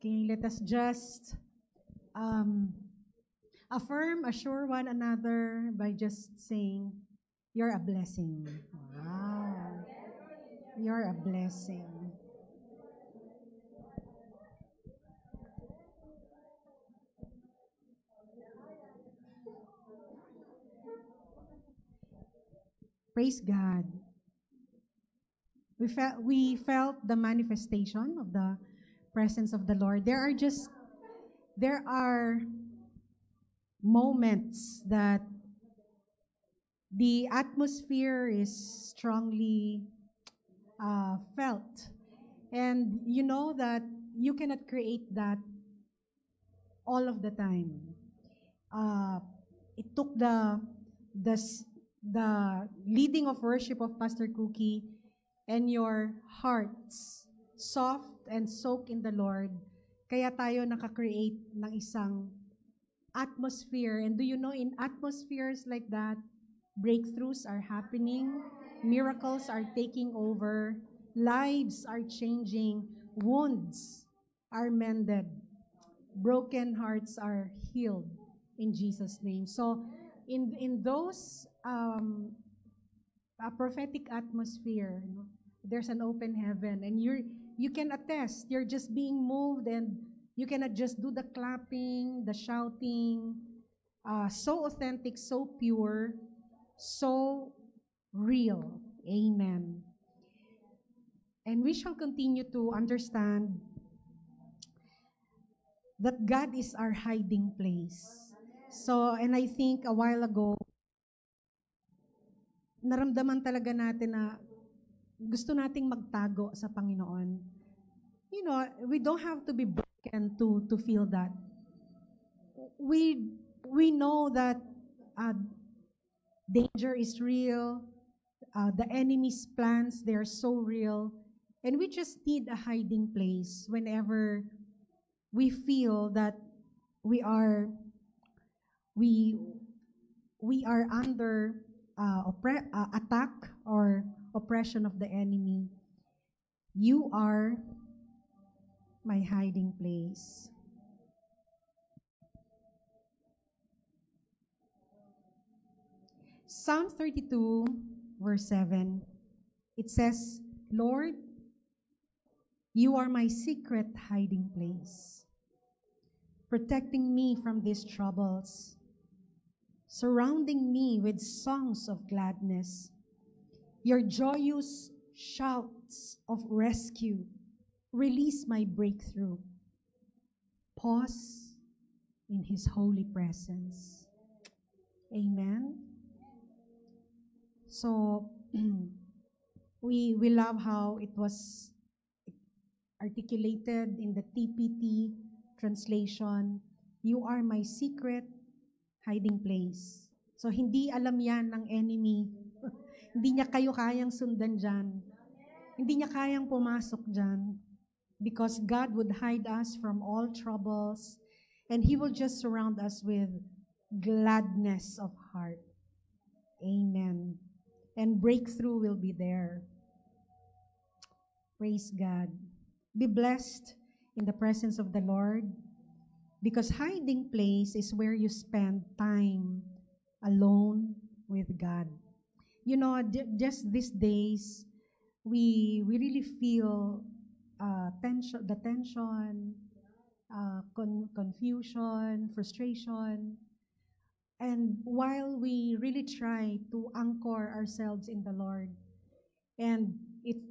Okay, let us just um, assure one another by just saying, "You're a blessing." Wow, you're a blessing. Praise God. We felt the manifestation of the presence of the Lord. There are moments that the atmosphere is strongly felt. And you know that you cannot create that all of the time. Uh, it took the s- the leading of worship of Pastor Cookie and your hearts soft and soak in the Lord. Kaya tayo nakakreate ng isang atmosphere. And do you know, in atmospheres like that, breakthroughs are happening, miracles are taking over, lives are changing, wounds are mended, broken hearts are healed in Jesus' name. So, in those a prophetic atmosphere, there's an open heaven, and you can attest. You're just being moved, and you cannot just do the clapping, the shouting. So authentic, so pure, so real. Amen. And we shall continue to understand that God is our hiding place. So, and I think a while ago, naramdaman talaga natin na gusto nating magtago sa Panginoon. You know, we don't have to be broken to feel that. We know that uh, danger is real, the enemy's plans, they are so real, and we just need a hiding place whenever we feel that we are we we are under attack or oppression of the enemy. You are my hiding place. Psalm 32, verse 7, it says, Lord, you are my secret hiding place, protecting me from these troubles, surrounding me with songs of gladness. Your joyous shouts of rescue release my breakthrough. Pause in His holy presence. Amen. So, we love how it was articulated in the TPT translation. You are my secret hiding place. So, hindi alam yan ng enemy. Hindi niya kayo kayang sundan dyan. Hindi niya kayang pumasok dyan. Because God would hide us from all troubles, and He will just surround us with gladness of heart. Amen. And breakthrough will be there. Praise God. Be blessed in the presence of the Lord, because hiding place is where you spend time alone with God. You know, just these days, we really feel tension, confusion, frustration. And while we really try to anchor ourselves in the Lord, and it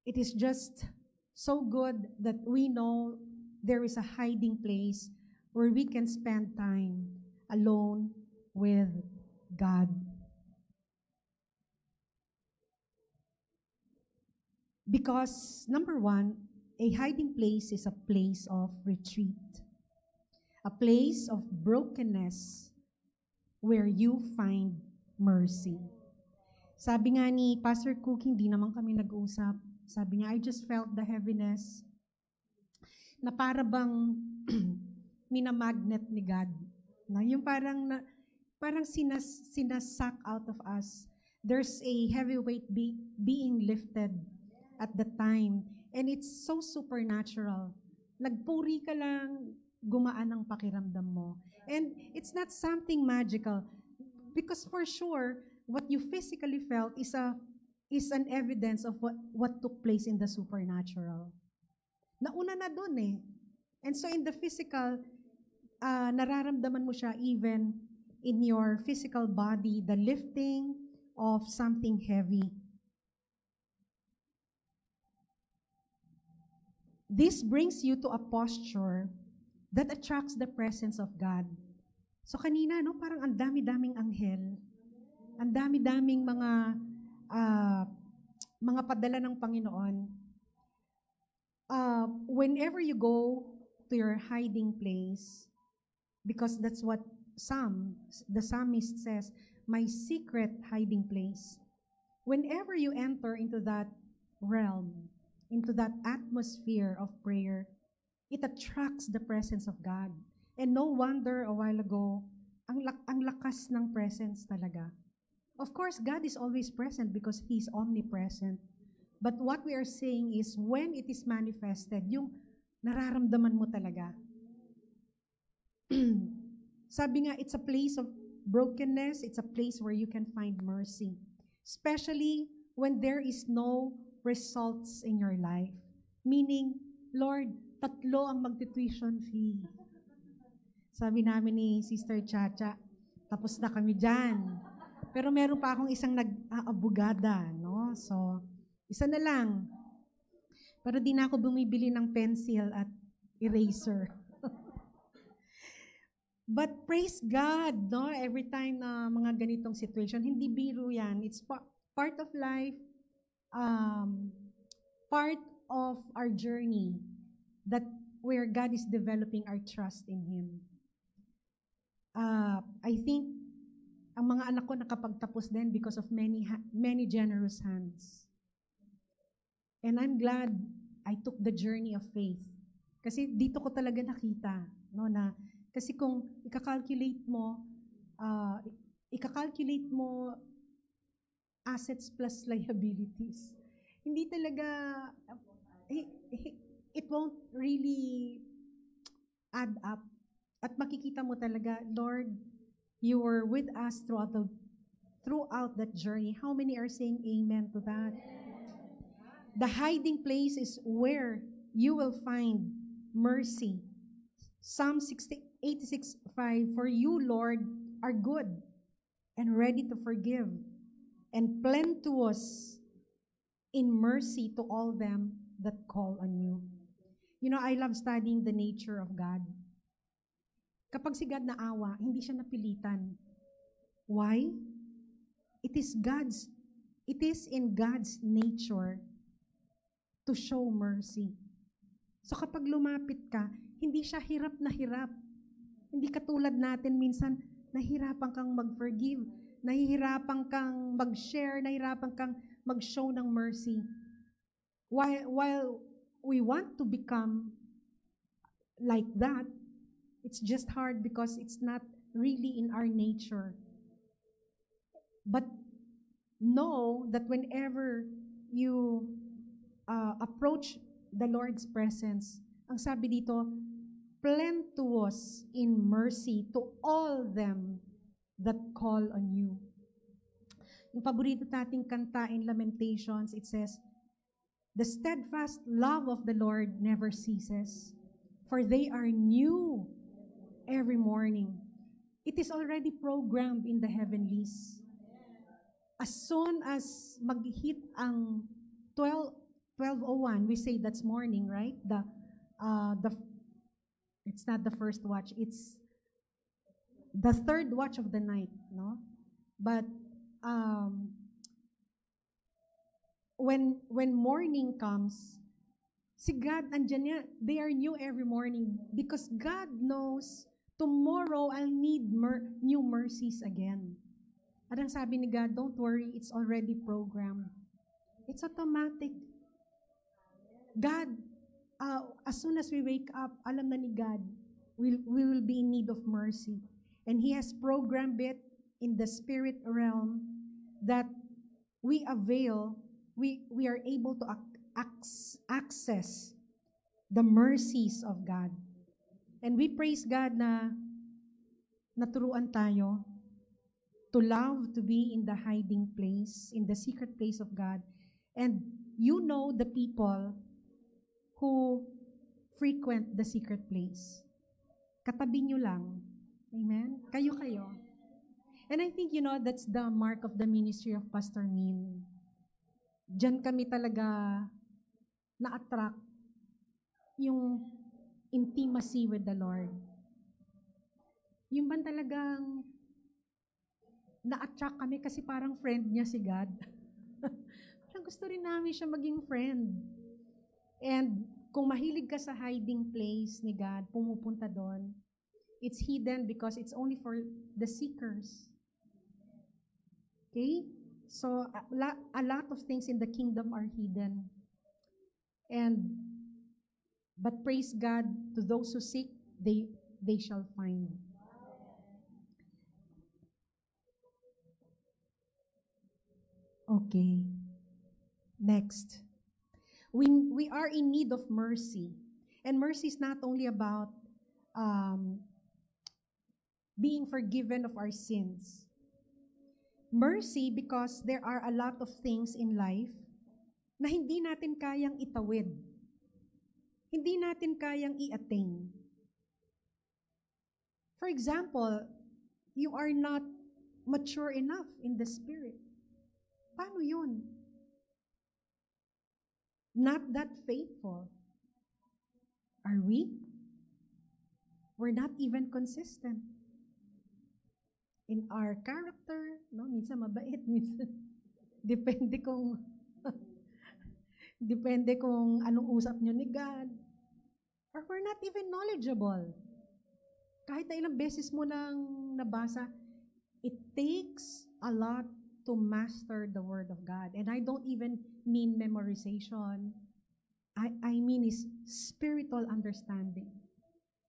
is just so good that we know there is a hiding place where we can spend time alone with God. Because, number one, a hiding place is a place of retreat, a place of brokenness where you find mercy. Sabi nga ni Pastor Cook, hindi naman kami nag-usap. Sabi niya, I just felt the heaviness na para bang minamagnet ni God. Na yung parang sinasak out of us. There's a heavy weight being lifted at the time. And it's so supernatural. Nagpuri ka lang, gumaan ang pakiramdam mo. And it's not something magical. Because for sure, what you physically felt is an evidence of what took place in the supernatural. Nauna na dun eh. And so in the physical, nararamdaman mo siya even in your physical body, the lifting of something heavy. This brings you to a posture that attracts the presence of God. So kanina, no, parang ang dami-daming anghel, ang dami-daming mga padala ng Panginoon. Whenever you go to your hiding place, because that's what the psalmist says, my secret hiding place. Whenever you enter into that realm, into that atmosphere of prayer, it attracts the presence of God. And no wonder a while ago, ang lakas ng presence talaga. Of course, God is always present because He's omnipresent. But what we are saying is when it is manifested, yung nararamdaman mo talaga. Sabi nga, it's a place of brokenness. It's a place where you can find mercy. Especially when there is no results in your life. Meaning, Lord, 3 ang magti-tuition fee. Sabi namin ni Sister Chacha, tapos na kami dyan. Pero meron pa akong isang nag-aabugada, no? So, isa na lang. Pero di na ako bumibili ng pencil at eraser. But praise God, no? Every time na mga ganitong situation, hindi biro yan. It's part of life, part of our journey that where God is developing our trust in Him. I think ang mga anak ko nakapagtapos din because of many generous hands. And I'm glad I took the journey of faith. Kasi dito ko talaga nakita, no, na kasi kung ika-calculate mo assets plus liabilities, hindi talaga, it won't really add up. At makikita mo talaga, Lord, you were with us throughout that journey. How many are saying amen to that? The hiding place is where you will find mercy. Psalm 86:5, for you, Lord, are good and ready to forgive and plenteous in mercy to all them that call on you. You know, I love studying the nature of God. Kapag si God naawa, hindi siya napilitan. Why? It is in God's nature to show mercy. So kapag lumapit ka, hindi siya hirap na hirap. Hindi katulad natin minsan, nahihirapan kang mag-forgive, nahihirapan kang mag-share, nahihirapan kang mag-show ng mercy. While we want to become like that, it's just hard because it's not really in our nature. But know that whenever you approach the Lord's presence, ang sabi dito, plenteous in mercy to all them that call on you. Yung paborito nating kanta in Lamentations, it says, the steadfast love of the Lord never ceases, for they are new every morning. It is already programmed in the heavenlies. As soon as mag-hit ang 12:01, we say that's morning, right? It's not the first watch, it's the third watch of the night, no? But when morning comes, si God, andyan niya, they are new every morning because God knows tomorrow I'll need new mercies again. At ang sabi ni God, don't worry, it's already programmed. It's automatic. God, as soon as we wake up, alam na ni God, we will be in need of mercy. And He has programmed it in the spirit realm that we avail, we are able to access the mercies of God. And we praise God na naturuan tayo to love to be in the hiding place, in the secret place of God. And you know the people who frequent the secret place. Katabi nyo lang. Amen? Kayo-kayo. And I think, that's the mark of the ministry of Pastor Min. Diyan kami talaga na-attract yung intimacy with the Lord. Yung ba talagang na-attract kami kasi parang friend niya si God. Parang gusto rin namin siya maging friend. And kung mahilig ka sa hiding place ni God, pumupunta doon, it's hidden because it's only for the seekers. Okay? So, a lot of things in the kingdom are hidden. But praise God, to those who seek, they shall find. Okay. Next. We are in need of mercy. And mercy is not only about being forgiven of our sins. Mercy because there are a lot of things in life na hindi natin kayang itawid. Hindi natin kayang i-attain. For example, you are not mature enough in the spirit. Paano yun? Not that faithful. Are we? We're not even consistent in our character, no? Minsan mabait, minsan depende kung depende kung anong usap nyo ni God. Or we're not even knowledgeable. Kahit na ilang beses mo nang nabasa, it takes a lot to master the Word of God. And I don't even mean memorization. I mean is spiritual understanding.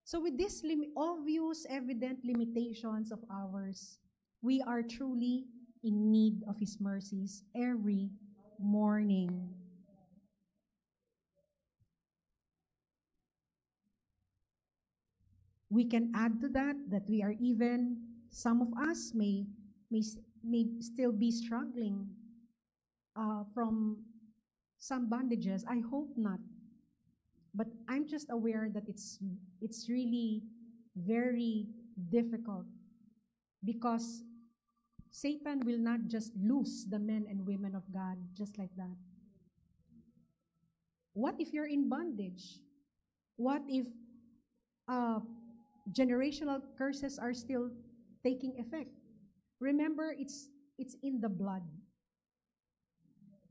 So with these obvious, evident limitations of ours, we are truly in need of His mercies every morning. We can add to that we are even, some of us may still be struggling from some bondages. I hope not. But I'm just aware that it's really very difficult because Satan will not just lose the men and women of God just like that. What if you're in bondage? What if generational curses are still taking effect? Remember, it's in the blood.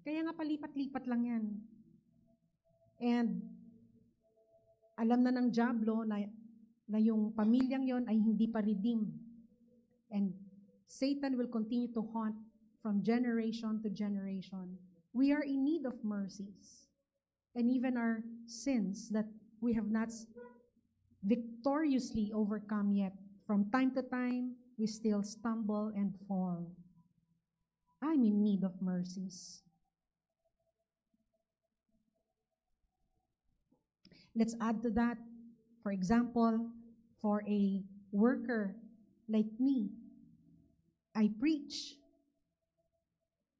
Kaya nga palipat-lipat lang yan. And alam na ng diablo na yung pamilyang yon ay hindi pa redeemed. And Satan will continue to haunt from generation to generation. We are in need of mercies. And even our sins that we have not victoriously overcome yet. From time to time, we still stumble and fall. I'm in need of mercies. Let's add to that, for example, for a worker like me, I preach,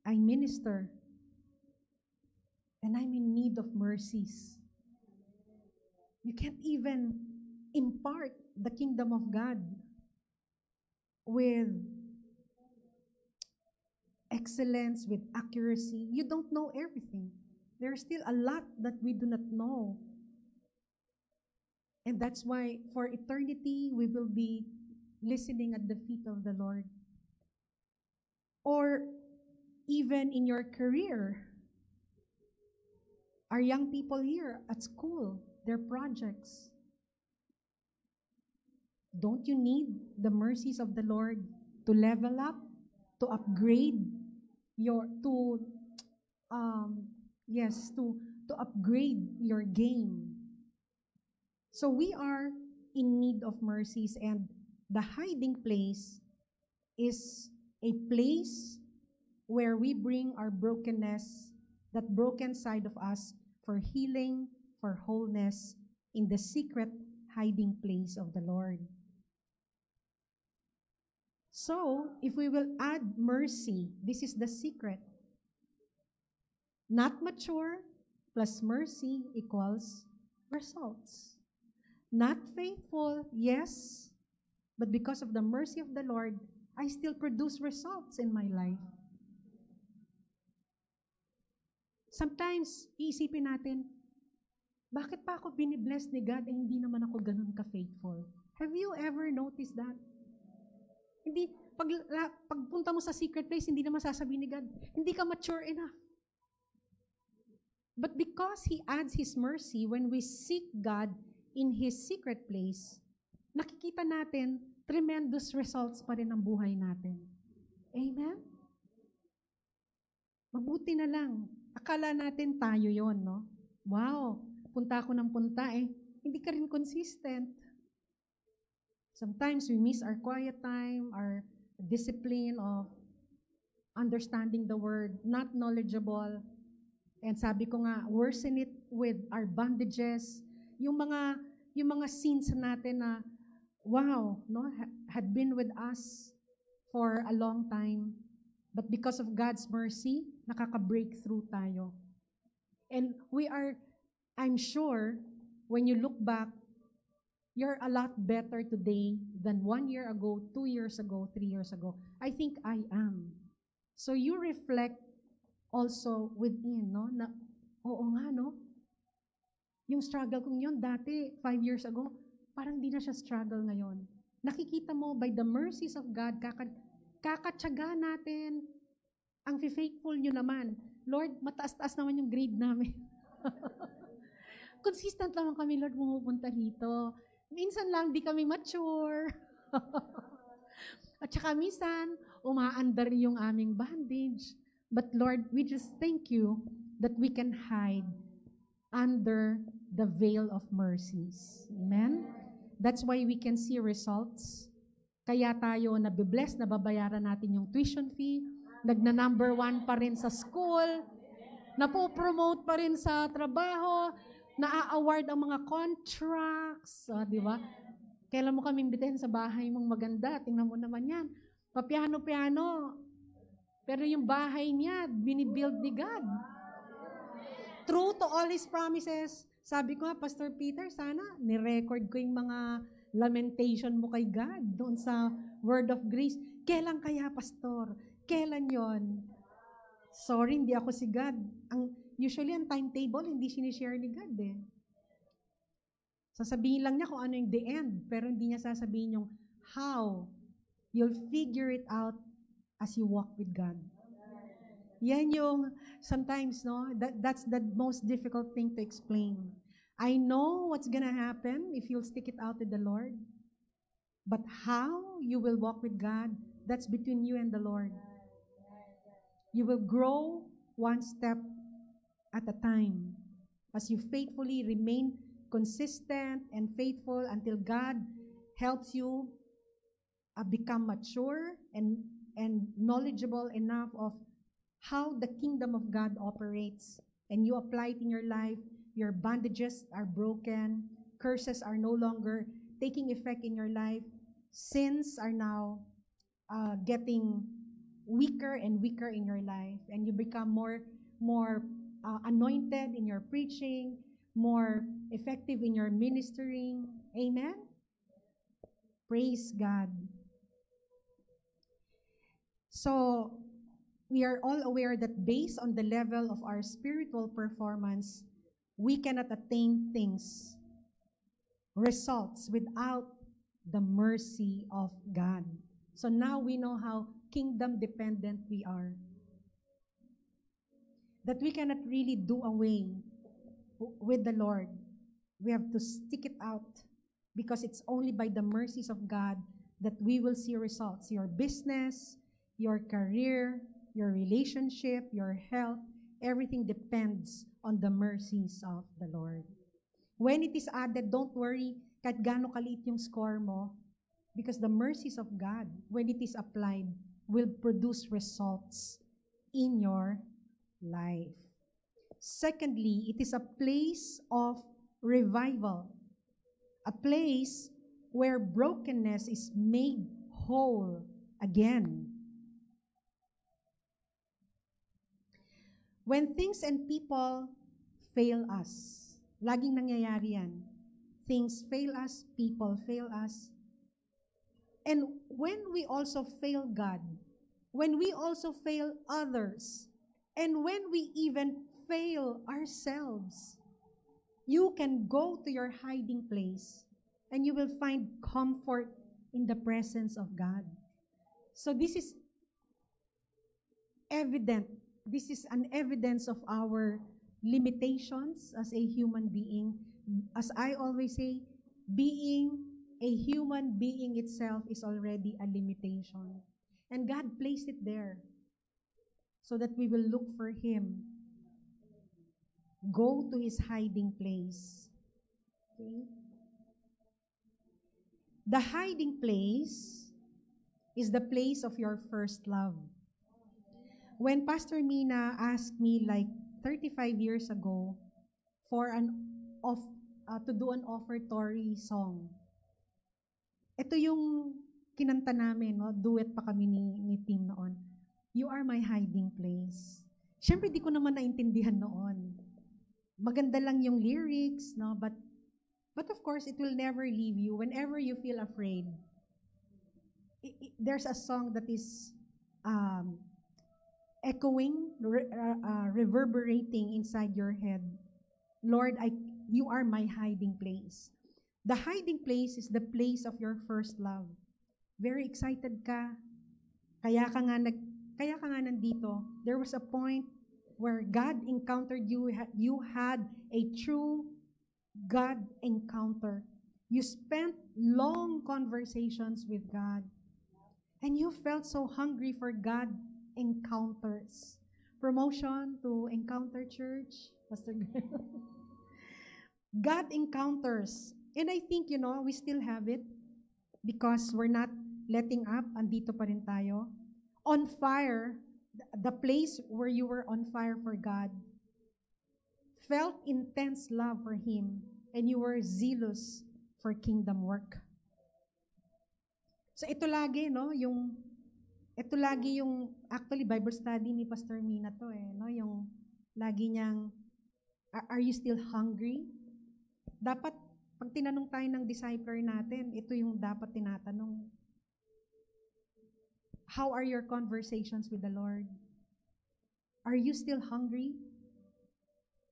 I minister, and I'm in need of mercies. You can't even impart the kingdom of God with excellence, with accuracy. You don't know everything. There's still a lot that we do not know. And that's why for eternity, we will be listening at the feet of the Lord. Or even in your career, our young people here at school, their projects. Don't you need the mercies of the Lord to level up, to upgrade to upgrade your game? So we are in need of mercies, and the hiding place is a place where we bring our brokenness, that broken side of us, for healing for wholeness in the secret hiding place of the Lord. So, if we will add mercy, this is the secret. Not mature plus mercy equals results. Not faithful, yes, but because of the mercy of the Lord, I still produce results in my life. Sometimes, iisipin natin, bakit pa ako binibless ni God eh hindi naman ako ganun ka-faithful? Have you ever noticed that? Hindi, pagpunta mo sa secret place, hindi naman sasabihin ni God, hindi ka mature enough. But because He adds His mercy, when we seek God in His secret place, nakikita natin, tremendous results pa rin ang buhay natin. Amen? Mabuti na lang. Akala natin tayo yon, no? Wow, punta ako ng punta eh. Hindi ka rin consistent. Sometimes we miss our quiet time, our discipline of understanding the word, not knowledgeable. And sabi ko nga, worsen it with our bondages. Yung mga sins natin na, wow, no, had been with us for a long time. But because of God's mercy, nakaka-breakthrough tayo. And I'm sure, when you look back, you're a lot better today than 1 year ago, 2 years ago, 3 years ago. I think I am. So you reflect also within, no? Na, oo nga, no? Yung struggle kong yun dati, 5 years ago, parang di na siya struggle ngayon. Nakikita mo, by the mercies of God, kakatsaga natin. Ang faithful nyo naman. Lord, mataas-taas naman yung grade namin. Consistent naman kami, Lord, pumupunta dito. Minsan lang, di kami mature. At saka minsan, umaandar yung aming bandage. But Lord, we just thank you that we can hide under the veil of mercies. Amen? That's why we can see results. Kaya tayo nabibless, nababayaran natin yung tuition fee, nagna-number 1 pa rin sa school, napopromote pa rin sa trabaho, na-award ang mga contracts, di ba? Kailan mo kami imbitahin sa bahay mong maganda? Tingnan mo naman yan. Papiano-piano. Pero yung bahay niya, binibuild ni God. True to all His promises. Sabi ko nga, Pastor Peter, sana ni-record ko yung mga lamentation mo kay God doon sa Word of Grace. Kailan kaya, Pastor? Kailan yon? Sorry, hindi ako si God. Usually, ang timetable, hindi sinishare ni God eh. Sasabihin lang niya kung ano yung the end, pero hindi niya sasabihin yung how. You'll figure it out as you walk with God. Yan yung, sometimes, no, that's the most difficult thing to explain. I know what's gonna happen if you'll stick it out with the Lord, but how you will walk with God, that's between you and the Lord. You will grow one step at a time as you faithfully remain consistent and faithful until God helps you become mature and knowledgeable enough of how the kingdom of God operates, and you apply it in your life. Your bondages are broken, curses are no longer taking effect in your life, sins are now getting weaker and weaker in your life, and you become more anointed in your preaching, more effective in your ministering. Amen? Praise God. So, we are all aware that based on the level of our spiritual performance, we cannot attain results without the mercy of God. So now we know how kingdom dependent we are. That we cannot really do away with the Lord. We have to stick it out because it's only by the mercies of God that we will see results. Your business, your career, your relationship, your health, everything depends on the mercies of the Lord. When it is added, don't worry kahit gaano kaliit yung score mo, because the mercies of God, when it is applied, will produce results in your life. Secondly, it is a place of revival, a place where brokenness is made whole again. When things and people fail us, laging nangyayari yan. Things fail us, people fail us. And when we also fail God, when we also fail others, and when we even fail ourselves, you can go to your hiding place and you will find comfort in the presence of God. So this is evident. This is an evidence of our limitations as a human being. As I always say, being a human being itself is already a limitation. And God placed it there so that we will look for Him. Go to His hiding place. Okay? The hiding place is the place of your first love. When Pastor Mina asked me like 35 years ago for to do an offertory song, ito yung kinanta namin, no? Duet pa kami ni Tim noon. You are my hiding place. Siyempre, di ko naman naintindihan noon. Maganda lang yung lyrics, no? But of course, it will never leave you. Whenever you feel afraid, there's a song that is echoing, reverberating inside your head. Lord, you are my hiding place. The hiding place is the place of your first love. Very excited ka. Kaya ka nga nandito. There was a point where God encountered you. You had a true God encounter. You spent long conversations with God. And you felt so hungry for God encounters. Promotion to Encounter Church, Pastor God encounters. And I think, we still have it because we're not letting up. Andito pa rin tayo. On fire, the place where you were on fire for God, felt intense love for Him, and you were zealous for kingdom work. So ito lagi, actually Bible study ni Pastor Mina to yung lagi niyang, are you still hungry? Dapat, pag tinanong tayo ng discipler natin, ito yung dapat tinatanong. How are your conversations with the Lord? Are you still hungry?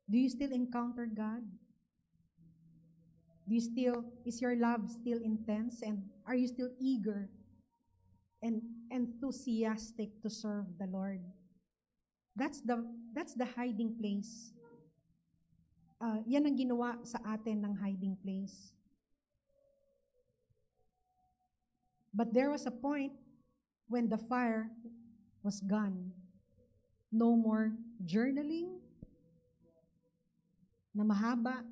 Do you still encounter God? Is your love still intense? And are you still eager and enthusiastic to serve the Lord? That's the hiding place. Yan ang ginawa sa atin ng hiding place. But there was a point when the fire was gone. No more journaling na mahaba.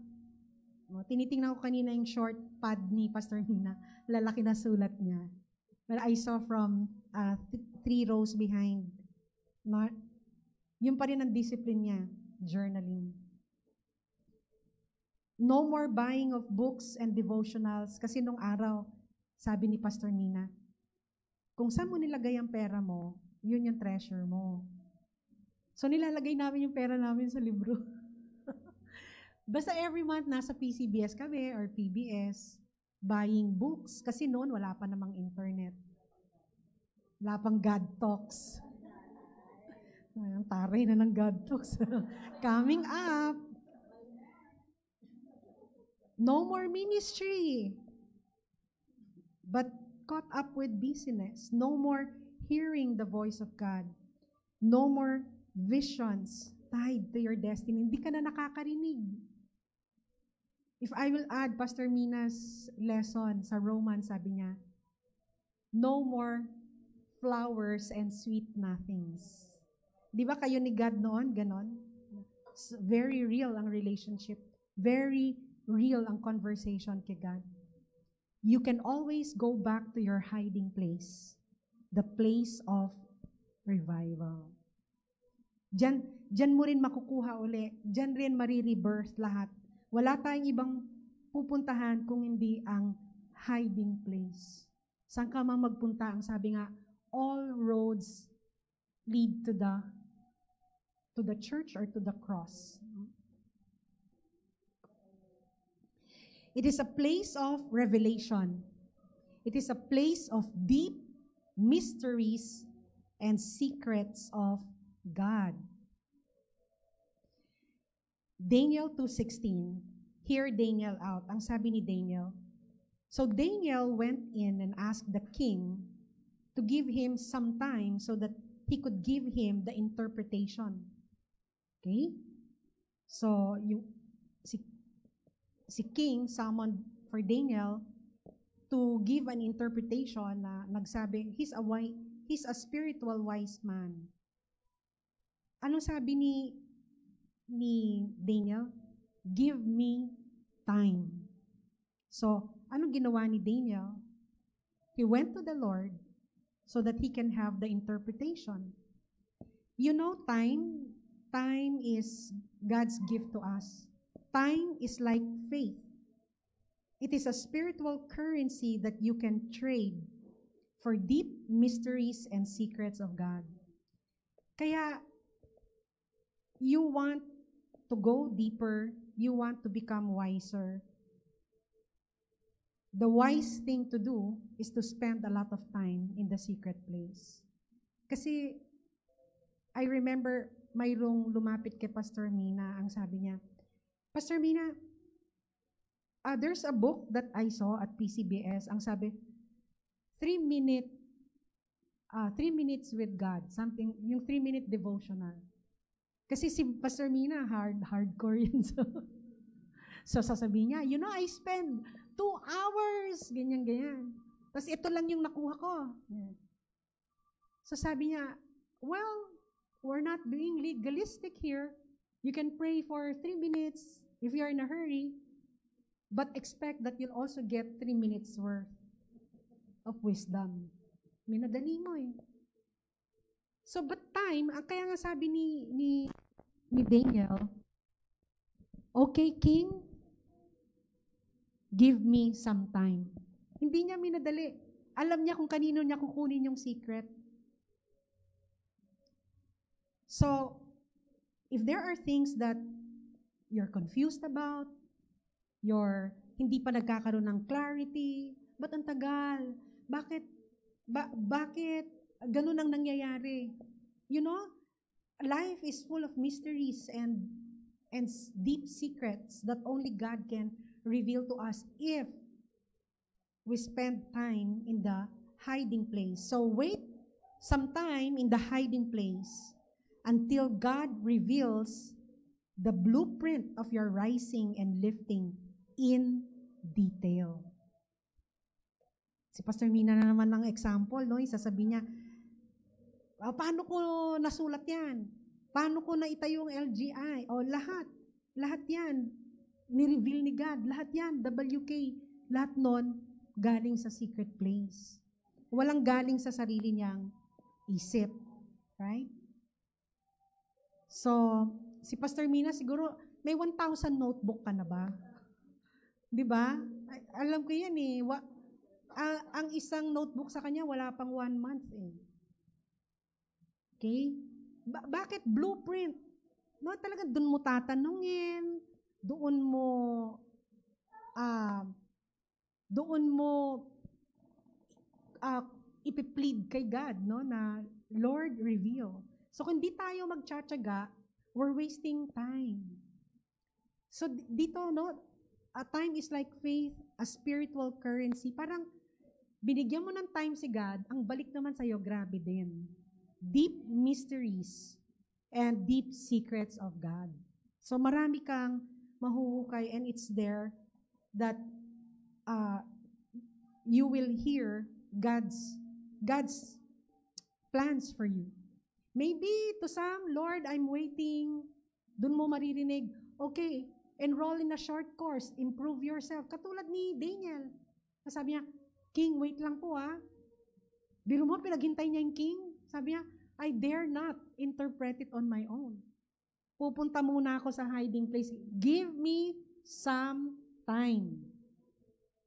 Tinitingnan ko kanina yung short pad ni Pastor Mina. Lalaki na sulat niya. But I saw from 3 rows behind. Yung pa rin ang discipline niya, journaling. No more buying of books and devotionals. Kasi nung araw, sabi ni Pastor Mina, kung saan mo nilagay ang pera mo, yun yung treasure mo. So nilalagay namin yung pera namin sa libro. Basta every month, nasa PCBS kami or PBS, buying books. Kasi noon, wala pa namang internet. Wala pang God Talks. Ang taray na ng God Talks. Coming up. No more ministry. But caught up with busyness. No more hearing the voice of God. No more visions tied to your destiny. Hindi ka na nakakarinig. If I will add Pastor Mina's lesson sa Romans, sabi niya, no more flowers and sweet nothings. Di ba kayo ni God noon? Ganon? Very real ang relationship. Very real ang conversation kay God. You can always go back to your hiding place, the place of revival. Diyan mo rin makukuha uli. Diyan rin marirebirth lahat. Wala tayong ibang pupuntahan kung hindi ang hiding place. Saan ka man magpunta, ang sabi nga, all roads lead to the church or to the cross. It is a place of revelation. It is a place of deep mysteries and secrets of God. Daniel 2:16. Hear Daniel out. Ang sabi ni Daniel. So Daniel went in and asked the king to give him some time so that he could give him the interpretation. Okay? So si king summoned for Daniel to give an interpretation na nagsabi, he's a spiritual wise man. Ano sabi ni Daniel? Give me time. So, anong ginawa ni Daniel? He went to the Lord so that he can have the interpretation. You know, time is God's gift to us. Time is like faith. It is a spiritual currency that you can trade for deep mysteries and secrets of God. Kaya, you want to go deeper, you want to become wiser. The wise thing to do is to spend a lot of time in the secret place. Kasi, I remember, mayroong lumapit kay Pastor Mina, ang sabi niya, Pastor Mina, there's a book that I saw at PCBS, ang sabi, 3 minutes with God, something, yung 3-minute devotional. Kasi si Pastor Mina, hardcore yun. So sasabihin niya, I spend 2 hours, ganyan. Tapos ito lang yung nakuha ko. Yeah. So sabi niya, well, we're not being legalistic here. You can pray for 3 minutes if you're in a hurry, but expect that you'll also get 3 minutes worth of wisdom. Minadali mo eh. So, but time, kaya nga sabi ni Daniel, okay, King, give me some time. Hindi niya minadali. Alam niya kung kanino niya kukunin yung secret. So, if there are things that you're confused about, hindi pa nagkakaroon ng clarity, ba't ang tagal? Bakit ganun ang nangyayari? Life is full of mysteries and deep secrets that only God can reveal to us if we spend time in the hiding place. So wait some time in the hiding place until God reveals the blueprint of your rising and lifting in detail. Si Pastor Mina na naman ng example, no? Sasabihin niya, paano ko nasulat yan? Paano ko naitayo yung LGI? Lahat yan, ni-reveal ni God. Lahat yan, WK, lahat nun, galing sa secret place. Walang galing sa sarili niyang isip. Right? So, si Pastor Mina siguro, may 1,000 notebook ka na ba? Di ba? Alam ko yan eh. Ang isang notebook sa kanya, wala pang 1 month eh. Okay? Bakit blueprint? No, talaga doon mo tatanungin, doon mo ipiplead kay God, no, na Lord, reveal. So kung di tayo magtsatsaga, we're wasting time. So dito, no, time is like faith, a spiritual currency. Parang binigyan mo ng time si God, ang balik naman sa'yo, grabe din. Deep mysteries and deep secrets of God. So marami kang mahuhukay and it's there that you will hear God's plans for you. Maybe to some, Lord, I'm waiting. Doon mo maririnig, okay, enroll in a short course, improve yourself. Katulad ni Daniel. Sabi niya, King, wait lang po ah. Biro mo, pinaghintay niya yung king. Sabi niya, I dare not interpret it on my own. Pupunta muna ako sa hiding place. Give me some time.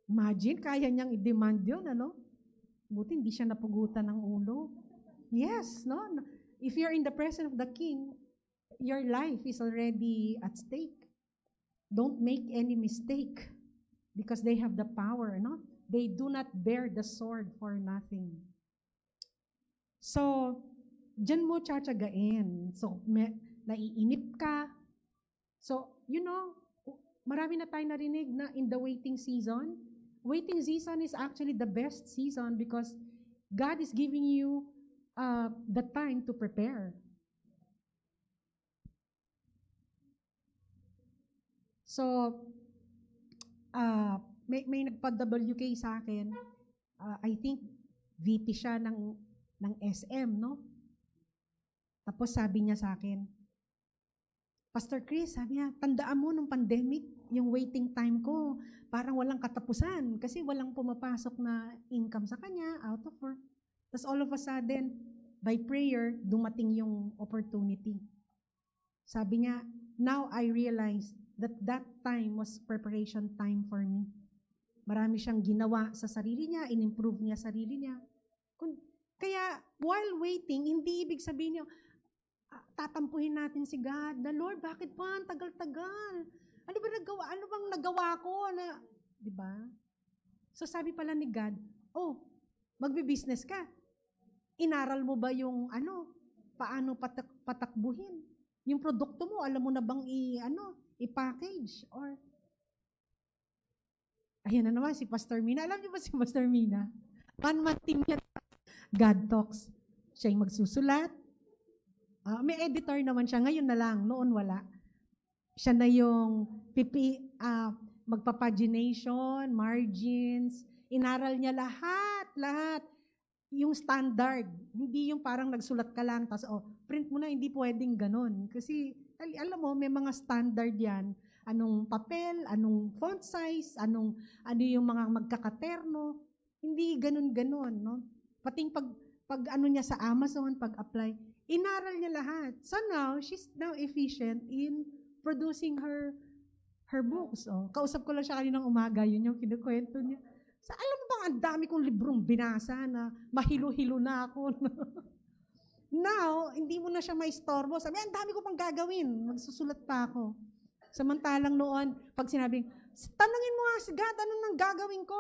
Imagine, kaya niyang i-demand yun, ano? Buti hindi siya napugutan ng ulo. Yes, no? If you're in the presence of the king, your life is already at stake. Don't make any mistake because they have the power, no? They do not bear the sword for nothing. So, dyan mo tsatsagain. So, naiinip ka. So, marami na tayo narinig na in the waiting season is actually the best season because God is giving you the time to prepare. So, may nagpa-WK sa akin. I think VP siya ng SM, no? Tapos sabi niya sa akin, Pastor Chris, sabi niya, tandaan mo nung pandemic, yung waiting time ko, parang walang katapusan kasi walang pumapasok na income sa kanya, out of work. Tapos all of a sudden, by prayer, dumating yung opportunity. Sabi niya, now I realized that time was preparation time for me. Marami siyang ginawa sa sarili niya, in-improve niya sarili niya. Kaya, while waiting, hindi ibig sabihin niyo, tatampuhin natin si God, na Lord, bakit pa? Ang tagal-tagal. Ano bang nagawa ko? Di ba? So sabi pala ni God, magbe-business ka. Inaral mo ba yung paano patakbuhin? Yung produkto mo, alam mo na bang i-package? Or, ayan na naman si Pastor Mina. Alam niyo ba si Pastor Mina? One-man team niya. God Talks. Siya yung magsusulat. May editor naman siya. Ngayon na lang. Noon wala. Siya na yung magpapagination, margins. Inaral niya lahat. Yung standard. Hindi yung parang nagsulat ka lang, tapos print mo na, hindi pwedeng ganun. Kasi, alam mo, may mga standard yan. Anong papel, anong font size, ano yung mga magkakaterno. Hindi ganun-ganun, no? Pating pag niya sa Amazon, pag-apply, inaral niya lahat. So now, she's now efficient in producing her books. Kausap ko lang siya kaninang umaga, yun yung kinukwento niya. Alam mo bang ang dami kong librong binasa na mahilo-hilo na ako. Now, hindi mo na siya maistorbo. Sabi, ang dami ko pang gagawin. Magsusulat pa ako. Samantalang noon, pag sinabing, tanungin mo nga si God, ano nang gagawin ko?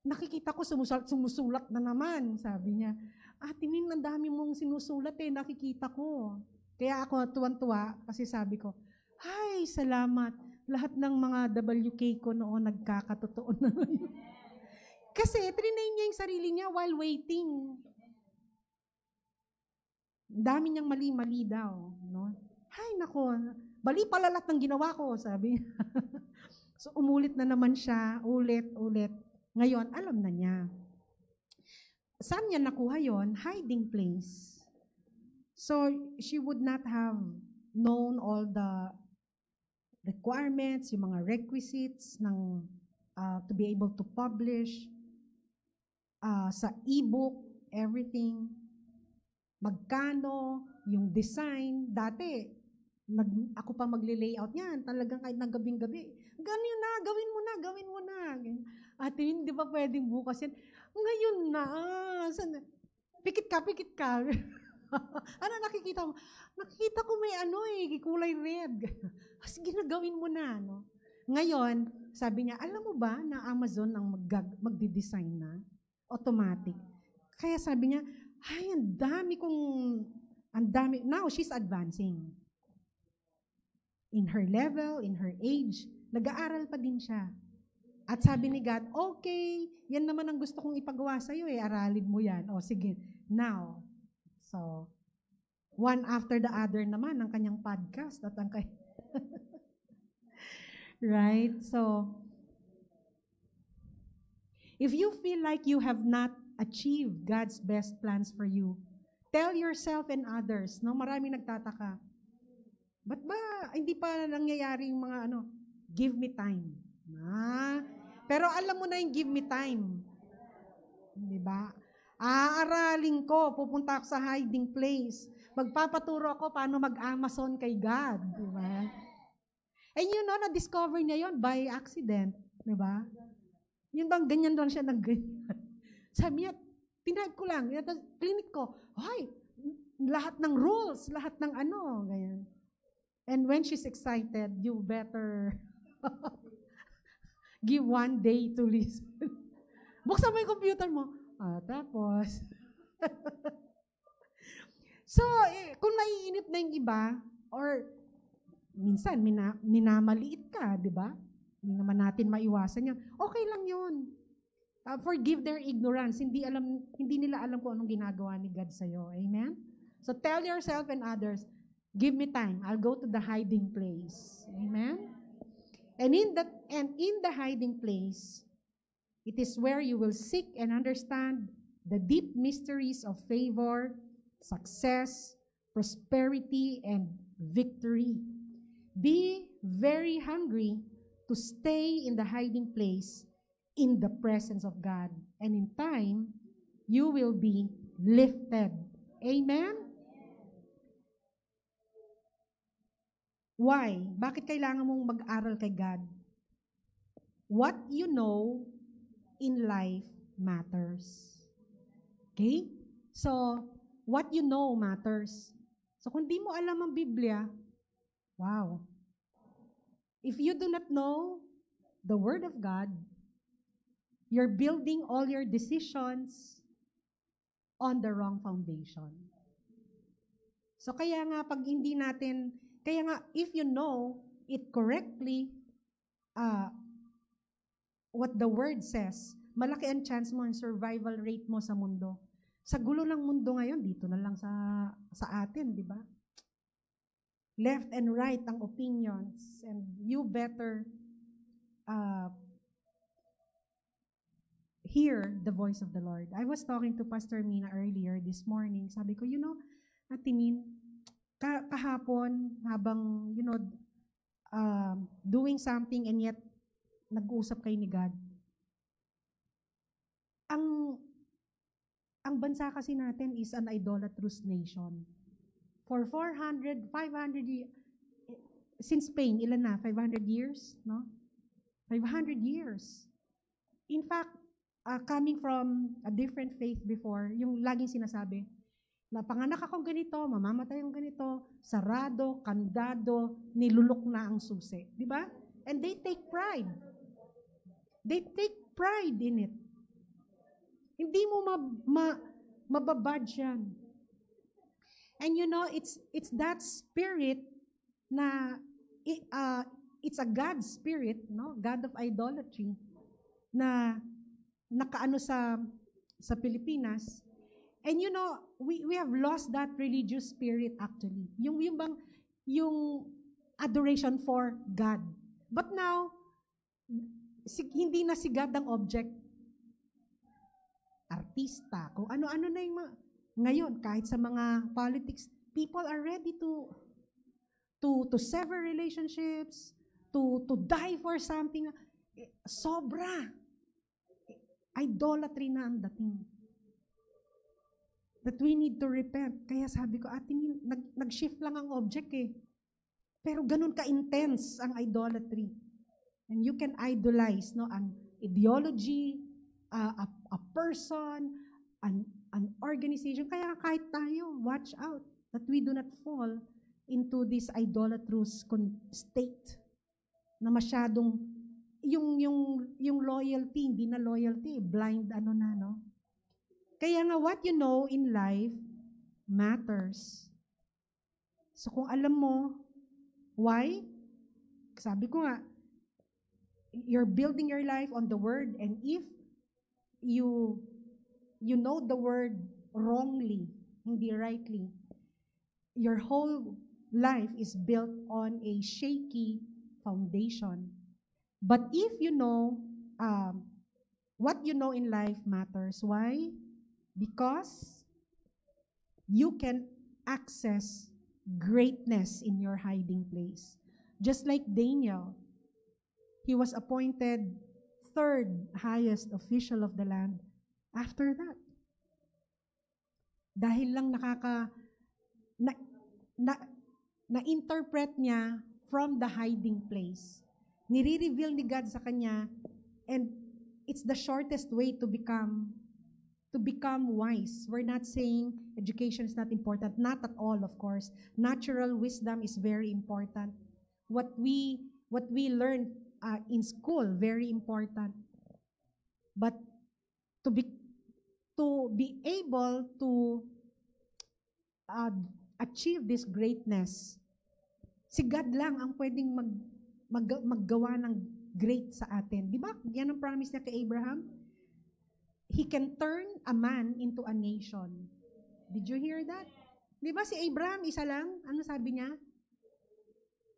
Nakikita ko sumusulat na naman, sabi niya. Ate Min, ang dami mong sinusulat nakikita ko. Kaya ako tuwan-tuwa kasi sabi ko, ay, salamat. Lahat ng mga WK ko noon nagkakatotoo na. Kasi trinay niya yung sarili niya while waiting. Dami niyang mali-mali daw. No? Ay, nako, bali pala lahat ng ginawa ko, sabi. So, umulit na naman siya, ulit. Ngayon, alam na niya. Saan niya nakuha yon? Hiding place. So, she would not have known all the requirements, yung mga requisites ng to be able to publish sa ebook, everything. Magkano, yung design. Dati, ako pa magle-layout niyan. Talagang kahit na gabing-gabi. Ganyan na, gawin mo na. Ate, hindi ba pwedeng bukas yan? Ngayon na. Pikit ka. Ano nakikita mo? Nakikita ko may kulay red. Kasi ginagawin mo na, no? Ngayon, sabi niya, alam mo ba na Amazon ang magdi-design na? Automatic. Kaya sabi niya, ay, ang dami. Now, she's advancing. In her level, in her age, nag-aaral pa din siya. At sabi ni God, okay, yan naman ang gusto kong ipagawa sa'yo aralin mo yan. Sige, now. So, one after the other naman ang kanyang podcast at ang right? So, if you feel like you have not achieved God's best plans for you, tell yourself and others, no? Maraming nagtataka. Ba't ba hindi pa nangyayari yung mga give me time. Pero alam mo na yung give me time. Di ba? Aaralin ko, pupunta ako sa hiding place. Magpapaturo ako paano mag-Amazon kay God. Di ba? And you know, na-discover niya yon by accident. Di ba? Yun bang ganyan lang siya ng ganyan. Sabi niya, tinag ko lang, clinic ko, hoy, lahat ng rules, lahat ng ano, ganyan. And when she's excited, you better give one day to listen. Buksan mo yung computer mo. Tapos. So, kung naiinip na yung iba, or minsan, minamaliit ka, di ba? Hindi naman natin maiwasan yan. Okay lang yun. Forgive their ignorance. Hindi nila alam kung anong ginagawa ni God sa'yo. Amen? So, tell yourself and others, give me time. I'll go to the hiding place. Amen? And in the hiding place, it is where you will seek and understand the deep mysteries of favor, success, prosperity, and victory. Be very hungry to stay in the hiding place in the presence of God. And in time, you will be lifted. Amen? Why? Bakit kailangan mong mag-aral kay God? What you know in life matters. Okay? So, what you know matters. So, kung di mo alam ang Biblia, wow. If you do not know the Word of God, you're building all your decisions on the wrong foundation. So, kaya nga, if you know it correctly, what the Word says, malaki ang chance mo, ang survival rate mo sa mundo. Sa gulo ng mundo ngayon, dito na lang sa atin, di ba? Left and right ang opinions, and you better hear the voice of the Lord. I was talking to Pastor Mina earlier this morning. Sabi ko, Ate Min, kahapon, habang, doing something and yet nag-uusap kayo ni God. Ang bansa kasi natin is an idolatrous nation. For 400, 500 years, since Spain, ilan na? 500 years? No? 500 years. In fact, coming from a different faith before, yung laging sinasabi, na panganak akong ganito, mamamatay akong ganito, sarado, kandado, nilulok na ang susi. Di ba? And they take pride. They take pride in it. Hindi mo mababadge yan. And it's that spirit na, it's a God spirit, no? God of idolatry, na nakaano sa Pilipinas. And we have lost that religious spirit actually. Yung adoration for God. But now, hindi na si God ang object. Artista, kung ano-ano na yung ngayon, kahit sa mga politics, people are ready to sever relationships, to die for something. Sobra. Idolatry na ang dating. That we need to repent. Kaya sabi ko, nag-shift lang ang object eh. Pero ganun ka-intense ang idolatry. And you can idolize, no, an ideology, a person, an organization. Kaya kahit tayo, watch out that we do not fall into this idolatrous state na masyadong yung loyalty, hindi na loyalty, blind no? Kaya nga, what you know in life matters. So kung alam mo, why? Sabi ko nga, you're building your life on the Word, and if you know the Word wrongly, hindi rightly, your whole life is built on a shaky foundation. But if you know, what you know in life matters. Why? Because you can access greatness in your hiding place. Just like Daniel, he was appointed third highest official of the land after that. Dahil lang na, na, na-interpret niya from the hiding place. Nire-reveal ni God sa kanya, and it's the shortest way to become wise. We're not saying education is not important. Not at all, of course. Natural wisdom is very important. What we learn in school, very important. But to be able to achieve this greatness, si God lang ang pwedeng maggawa ng great sa atin. Di ba? Yan ang promise niya kay Abraham. He can turn a man into a nation. Did you hear that? Di ba si Abraham, isa lang? Ano sabi niya?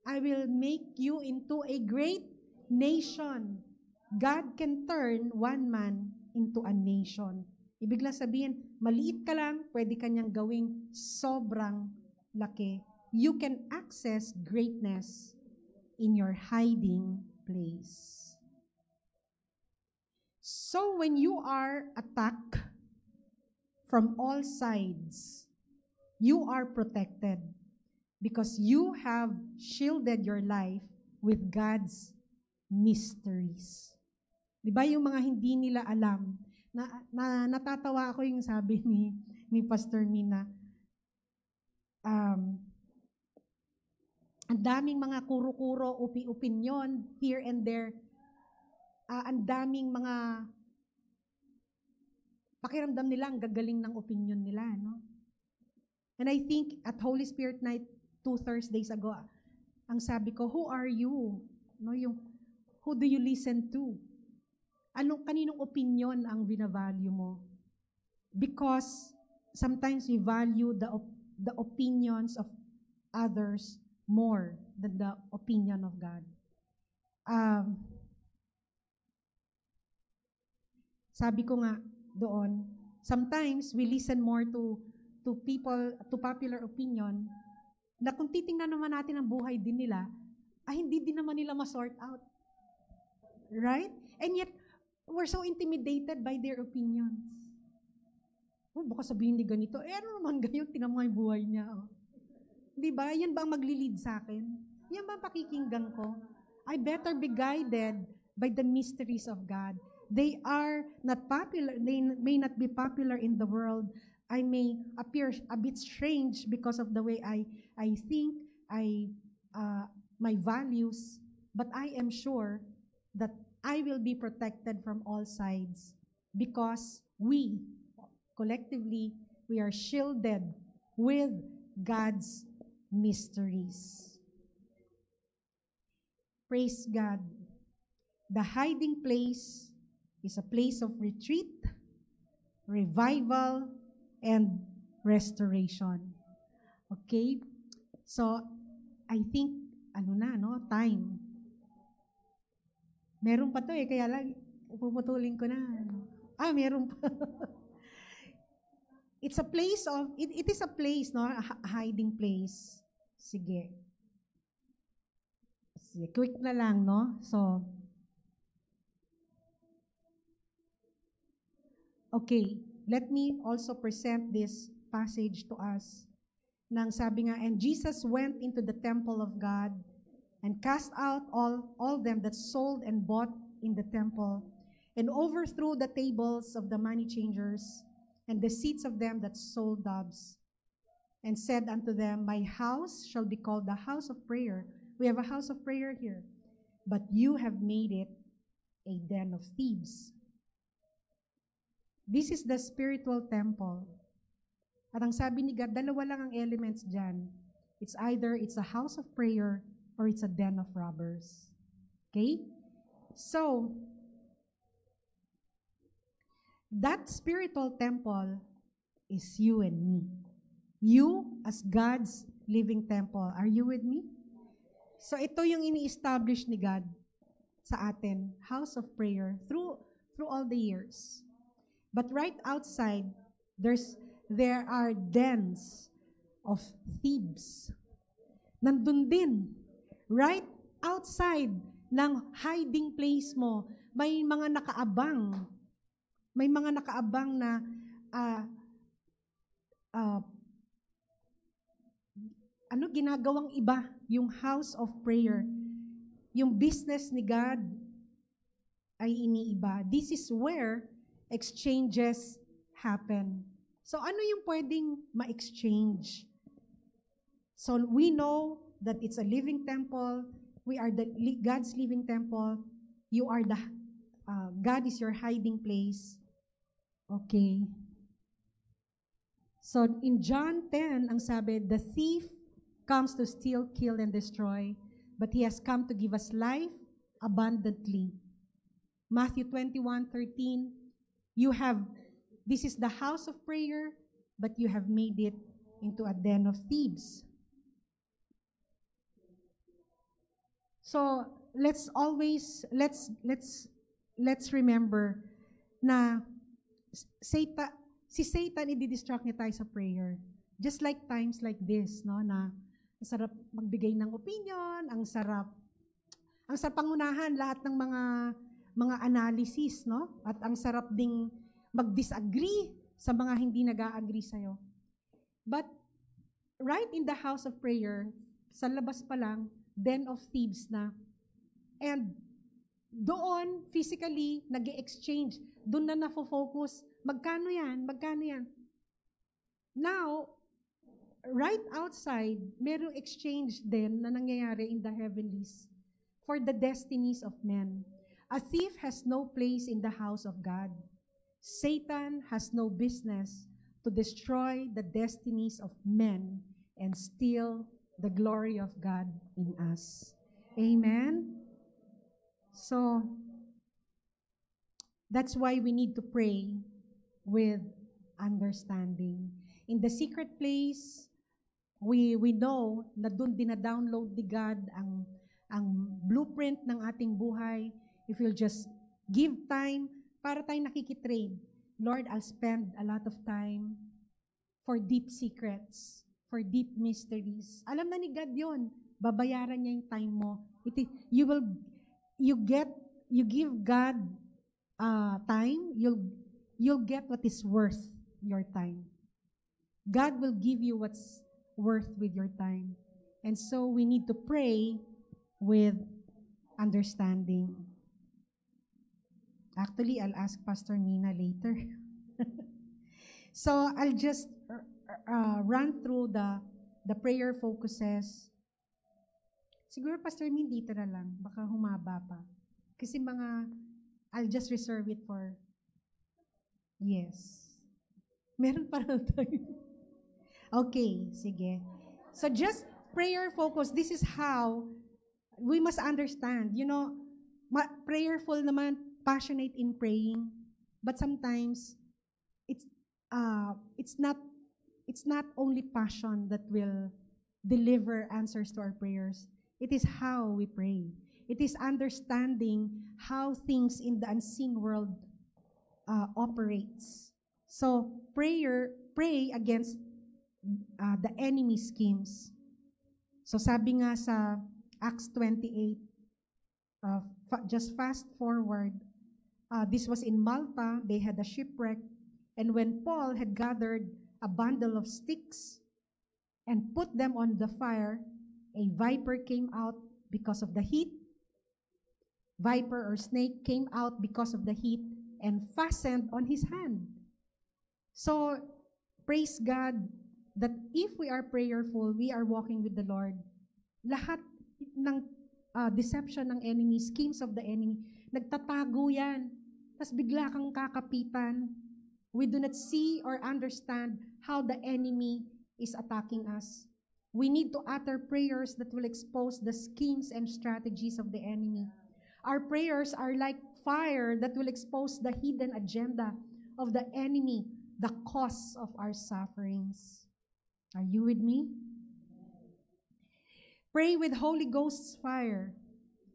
I will make you into a great nation. God can turn one man into a nation. Ibig lang sabihin, maliit ka lang, pwede kanyang gawing sobrang laki. You can access greatness in your hiding place. So when you are attacked from all sides, you are protected because you have shielded your life with God's mysteries. Di ba yung mga hindi nila alam? Natatawa ako yung sabi ni Pastor Mina. Ang daming mga kuro-kuro, opinion, here and there. Ang daming mga pakiramdam nila, ang gagaling ng opinion nila, no? And I think at Holy Spirit Night 2 Thursdays ago, ang sabi ko, who are you? No, yung who do you listen to? Kaninong opinion ang binavalue mo? Because sometimes we value the opinions of others more than the opinion of God. Sabi ko nga doon, sometimes we listen more to people, to popular opinion, na kung titingnan naman natin ang buhay din nila, hindi din naman nila ma-sort out. Right? And yet, we're so intimidated by their opinions. Baka sabihin ni ganito, ano naman ganyan, tingnan mo yung buhay niya. Di ba? Yan ba ang maglilid sa akin? Yan ba ang pakikinggan ko? I better be guided by the mysteries of God. They are not popular, they may not be popular in the world. I may appear a bit strange because of the way I think, my values, but I am sure that I will be protected from all sides because we, collectively, we are shielded with God's mysteries. Praise God. The hiding place is a place of retreat, revival, and restoration. Okay? So, I think, time. Meron pa to kaya lang, puputulin ko na. Meron pa. It is a place, no? A hiding place. Sige, quick na lang, no? So, okay, let me also present this passage to us. Nang sabi nga, and Jesus went into the temple of God and cast out all them that sold and bought in the temple, and overthrew the tables of the money changers and the seats of them that sold doves, and said unto them, my house shall be called the house of prayer. We have a house of prayer here, but you have made it a den of thieves. This is the spiritual temple. At ang sabi ni God, dalawa lang ang elements dyan. It's either it's a house of prayer or it's a den of robbers. Okay? So, that spiritual temple is you and me. You as God's living temple. Are you with me? So, ito yung ini-establish ni God sa atin, house of prayer, through all the years. But right outside, there are dens of thieves. Nandun din, right outside ng hiding place mo, may mga nakaabang na uh, ginagawang iba yung house of prayer. Yung business ni God ay iniiba. This is where exchanges happen. So ano yung pwedeng ma-exchange? So we know that it's a living temple. We are God's living temple. You are God is your hiding place. Okay. So in John 10, ang sabi, the thief comes to steal, kill, and destroy, but he has come to give us life abundantly. Matthew 21:13, this is the house of prayer, but you have made it into a den of thieves. So let's remember na si Satan i-distract niya tayo sa prayer. Just like times like this, no, na ang sarap magbigay ng opinion, ang sarap pangunahan lahat ng mga analysis, no? At ang sarap ding mag-disagree sa mga hindi nag-a-agree sa'yo. But right in the house of prayer, sa labas pa lang, den of thieves na. And doon, physically, nag-exchange. Doon na nafo-focus. Magkano yan? Magkano yan? Now, right outside, merong exchange din na nangyayari in the heavenlies for the destinies of men. A thief has no place in the house of God. Satan has no business to destroy the destinies of men and steal the glory of God in us. Amen? So, that's why we need to pray with understanding. In the secret place, we know na doon dina-download ni God ang blueprint ng ating buhay. If you'll just give time para tayo nakikitrade. Lord, I'll spend a lot of time for deep secrets, for deep mysteries. Alam na ni God yun. Babayaran niya yung time mo. You give God time, you'll get what is worth your time. God will give you what's worth with your time. And so we need to pray with understanding. Actually, I'll ask Pastor Mina later. So I'll just run through the prayer focuses. Siguro Pastor Min, dito na lang. Baka humaba pa. Kasi I'll just reserve it for, yes. Meron pa rin tayo. Okay, sige. So just prayer focus. This is how we must understand. You know, prayerful naman, passionate in praying. But sometimes, it's not only passion that will deliver answers to our prayers. It is how we pray. It is understanding how things in the unseen world operates. So pray against the enemy schemes. So sabi nga sa Acts 28, just fast forward, this was in Malta. They had a shipwreck. And when Paul had gathered a bundle of sticks and put them on the fire, a viper came out because of the heat. Viper or snake came out because of the heat and fastened on his hand. So, praise God that if we are prayerful, we are walking with the Lord. Lahat ng deception ng enemy, schemes of the enemy, nagtatago yan. Tapos bigla kang kakapitan. We do not see or understand how the enemy is attacking us. We need to utter prayers that will expose the schemes and strategies of the enemy. Our prayers are like fire that will expose the hidden agenda of the enemy, the cause of our sufferings. Are you with me? Pray with Holy Ghost's fire.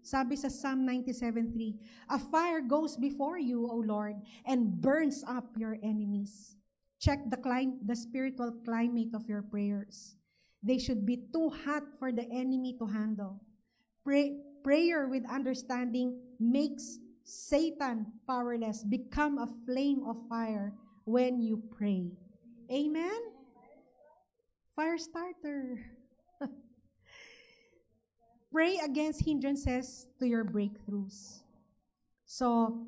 Sabi sa Psalm 97:3, a fire goes before you, O Lord, and burns up your enemies. Check the spiritual climate of your prayers. They should be too hot for the enemy to handle. Prayer with understanding makes Satan powerless. Become a flame of fire when you pray. Amen? Fire starter. Pray against hindrances to your breakthroughs. So,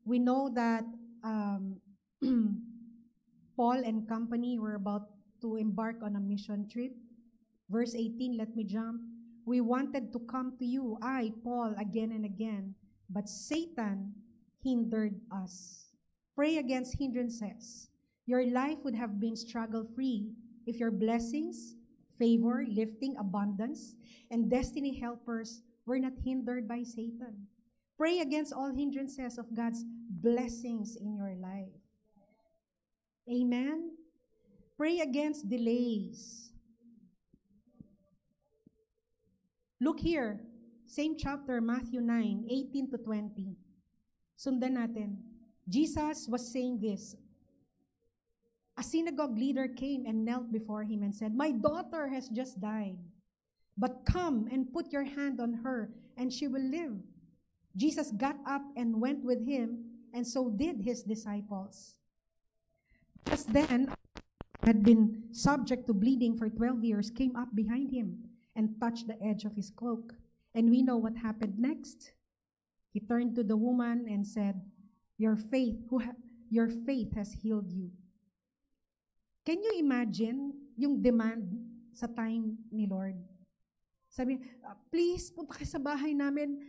we know that Paul and company were about to embark on a mission trip. Verse 18, let me jump. We wanted to come to you, I, Paul, again and again, but Satan hindered us. Pray against hindrances. Your life would have been struggle-free if your blessings, favor, lifting, abundance, and destiny helpers were not hindered by Satan. Pray against all hindrances of God's blessings in your life. Amen? Pray against delays. Look here, same chapter, Matthew 9, 18 to 20. Sundan natin. Jesus was saying this. A synagogue leader came and knelt before him and said, "My daughter has just died, but come and put your hand on her and she will live." Jesus got up and went with him, and so did his disciples. Just then, had been subject to bleeding for 12 years, came up behind him and touched the edge of his cloak. And we know what happened next. He turned to the woman and said, your faith has healed you. Can you imagine yung demand sa time ni Lord? Sabi, please, punta kayo sa bahay namin.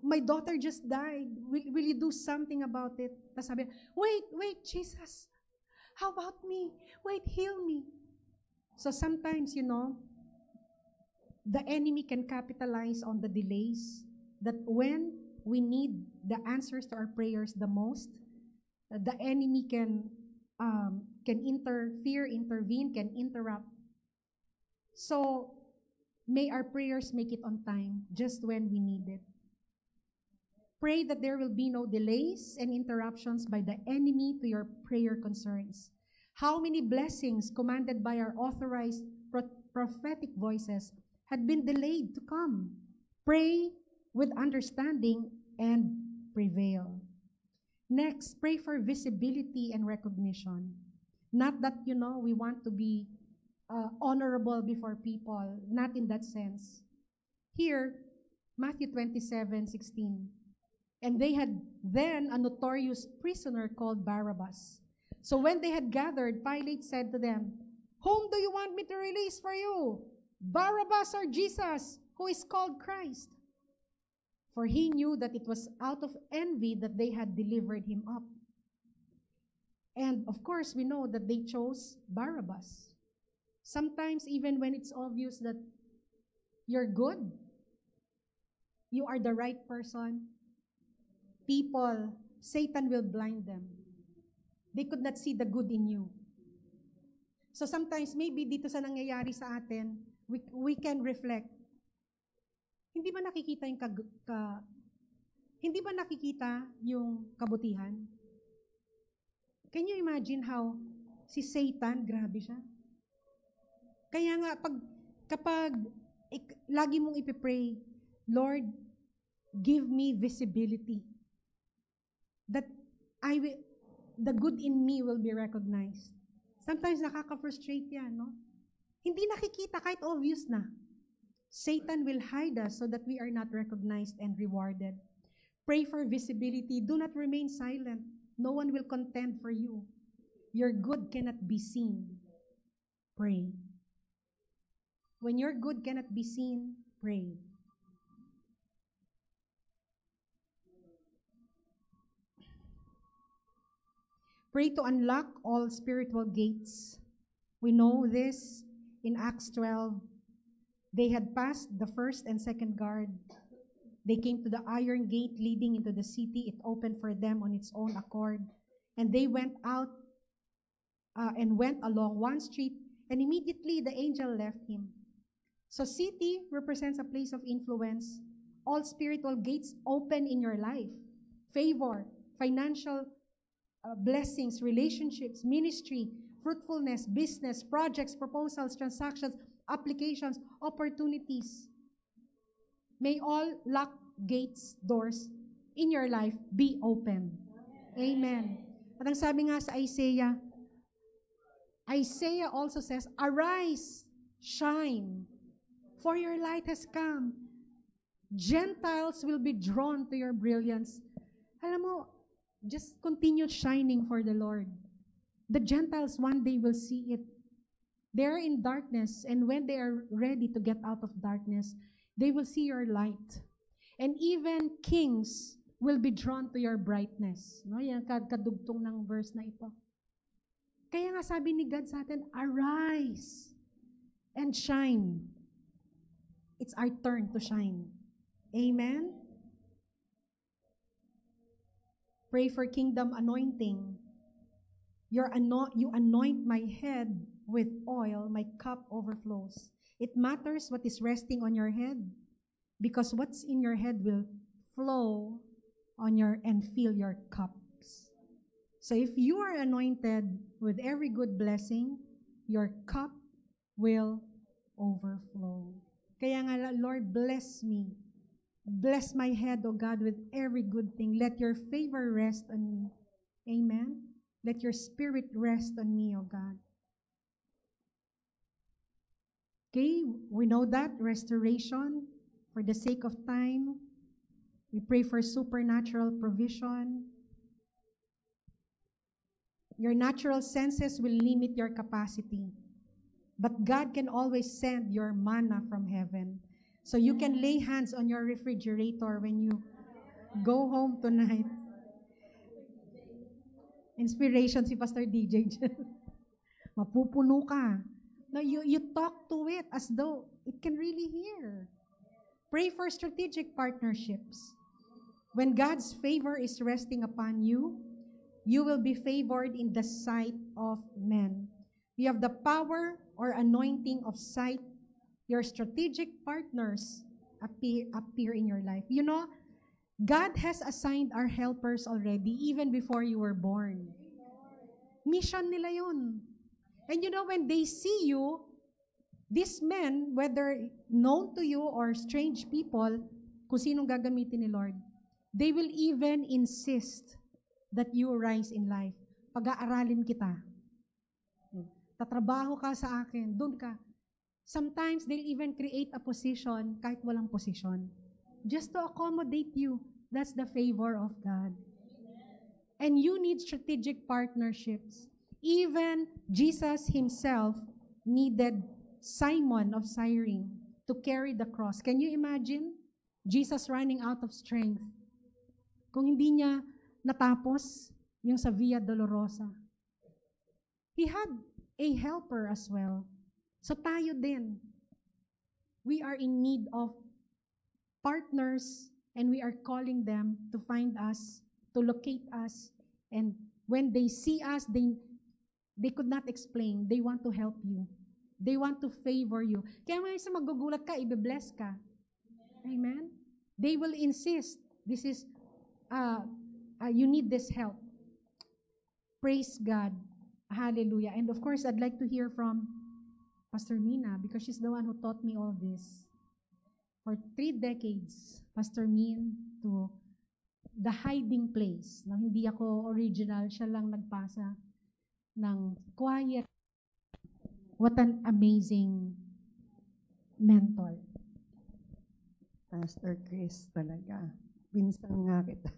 My daughter just died. Will you do something about it? Tapos sabi, wait, Jesus. How about me? Wait, heal me. So sometimes, the enemy can capitalize on the delays, that when we need the answers to our prayers the most, the enemy can intervene, can interrupt. So may our prayers make it on time, just when we need it. Pray that there will be no delays and interruptions by the enemy to your prayer concerns. How many blessings commanded by our authorized prophetic voices had been delayed to come? Pray with understanding and prevail. Next, pray for visibility and recognition. Not that, we want to be honorable before people, not in that sense. Here, Matthew 27:16. And they had then a notorious prisoner called Barabbas. So when they had gathered, Pilate said to them, "Whom do you want me to release for you? Barabbas or Jesus, who is called Christ?" For he knew that it was out of envy that they had delivered him up. And of course, we know that they chose Barabbas. Sometimes, even when it's obvious that you're good, you are the right person, Satan will blind them. They could not see the good in you. So sometimes, maybe dito sa nangyayari sa atin, we can reflect. Hindi ba nakikita yung kabutihan? Can you imagine how si Satan, grabe siya? Kaya nga, kapag lagi mong ipipray, Lord, give me visibility. That the good in me will be recognized. Sometimes nakaka-frustrate yan, no? Hindi nakikita kahit obvious na. Satan will hide us so that we are not recognized and rewarded. Pray for visibility. Do not remain silent. No one will contend for you. Your good cannot be seen. Pray. When your good cannot be seen, pray. Pray to unlock all spiritual gates. We know this in Acts 12. They had passed the first and second guard. They came to the iron gate leading into the city. It opened for them on its own accord. And they went out and went along one street, and immediately the angel left him. So city represents a place of influence. All spiritual gates open in your life. Favor, financial blessings, relationships, ministry, fruitfulness, business, projects, proposals, transactions, applications, opportunities. May all locked gates, doors in your life be open. Amen. At ang sabi nga sa Isaiah, Isaiah also says, "Arise, shine, for your light has come. Gentiles will be drawn to your brilliance." Alam mo, just continue shining for the Lord. The Gentiles one day will see it. They're in darkness, and when they are ready to get out of darkness, they will see your light. And even kings will be drawn to your brightness. No, yan kadugtong ng verse na ito. Kaya nga sabi ni God sa atin, arise and shine. It's our turn to shine. Amen? Pray for kingdom anointing. You anoint my head with oil, my cup overflows. It matters what is resting on your head, because what's in your head will flow on your and fill your cups. So if you are anointed with every good blessing, your cup will overflow. Kaya nga, Lord, bless me. Bless my head, O God, with every good thing. Let your favor rest on me. Amen? Let your spirit rest on me, O God. Okay, we know that. Restoration. For the sake of time, we pray for supernatural provision. Your natural senses will limit your capacity, but God can always send your manna from heaven. So you can lay hands on your refrigerator when you go home tonight. Inspiration si Pastor DJ. Mapupuno ka. Now you talk to it as though it can really hear. Pray for strategic partnerships. When God's favor is resting upon you, you will be favored in the sight of men. You have the power or anointing of sight. Your strategic partners appear in your life. You know, God has assigned our helpers already even before you were born. Mission nila yun. And you know, when they see you, these men, whether known to you or strange people, kung sinong gagamitin ni Lord, they will even insist that you rise in life. Pag-aaralin kita. Tatrabaho ka sa akin, doon ka. Sometimes they'll even create a position kahit walang position. Just to accommodate you. That's the favor of God. And you need strategic partnerships. Even Jesus himself needed Simon of Cyrene to carry the cross. Can you imagine? Jesus running out of strength. Kung hindi niya natapos yung sa Via Dolorosa. He had a helper as well. So tayo din. We are in need of partners, and we are calling them to find us, to locate us, and when they see us, they could not explain. They want to help you. They want to favor you. Kaya may isa magugulat ka, ibe-bless ka. Amen? They will insist, this is, you need this help. Praise God. Hallelujah. And of course, I'd like to hear from Pastor Mina, because she's the one who taught me all this. For 3 decades, Pastor Min, to the hiding place. No, hindi ako original, siya lang nagpasa ng quiet. What an amazing mentor. Pastor Chris talaga. Pinsang nga kita.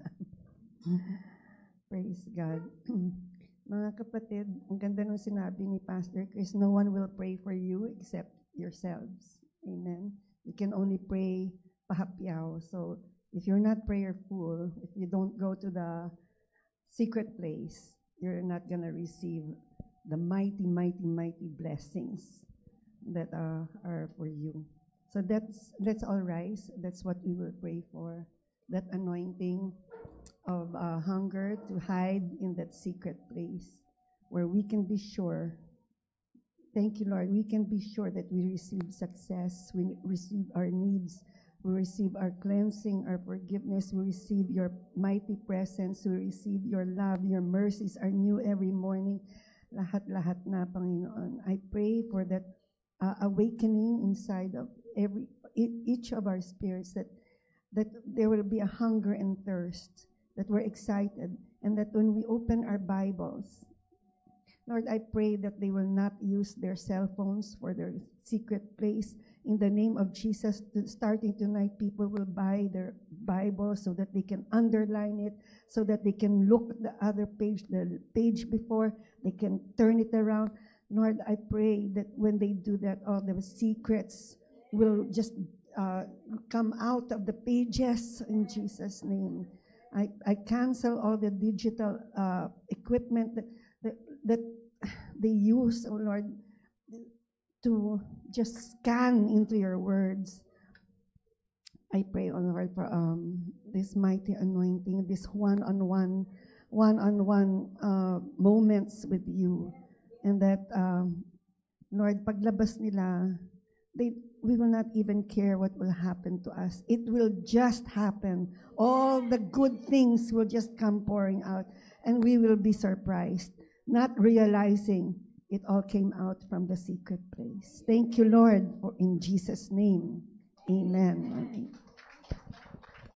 Praise God. Mga kapatid, ang ganda ng sinabi ni Pastor Chris, no one will pray for you except yourselves. Amen. You can only pray pahapyaw. So if you're not prayerful, if you don't go to the secret place, you're not going to receive the mighty, mighty, mighty blessings that are for you. So let's all rise. That's what we will pray for. That anointing of hunger to hide in that secret place where we can be sure. Thank you, Lord. We can be sure that we receive success. We receive our needs. We receive our cleansing, our forgiveness. We receive your mighty presence. We receive your love. Your mercies are new every morning. Lahat-lahat na, Panginoon. I pray for that awakening inside of each of our spirits, that there will be a hunger and thirst, that we're excited, and that when we open our Bibles, Lord, I pray that they will not use their cell phones for their secret place. In the name of Jesus, starting tonight, people will buy their Bible so that they can underline it, so that they can look at the other page, the page before, they can turn it around. Lord, I pray that when they do that, all the secrets will just come out of the pages in Jesus' name. I cancel all the digital equipment that they use, oh Lord, to just scan into your words. I pray, oh Lord, for this mighty anointing, this one-on-one moments with you, and that Lord, paglabas nila, we will not even care what will happen to us. It will just happen. All the good things will just come pouring out, and we will be surprised, not realizing it all came out from the secret place. Thank you, Lord, for in Jesus' name. Amen.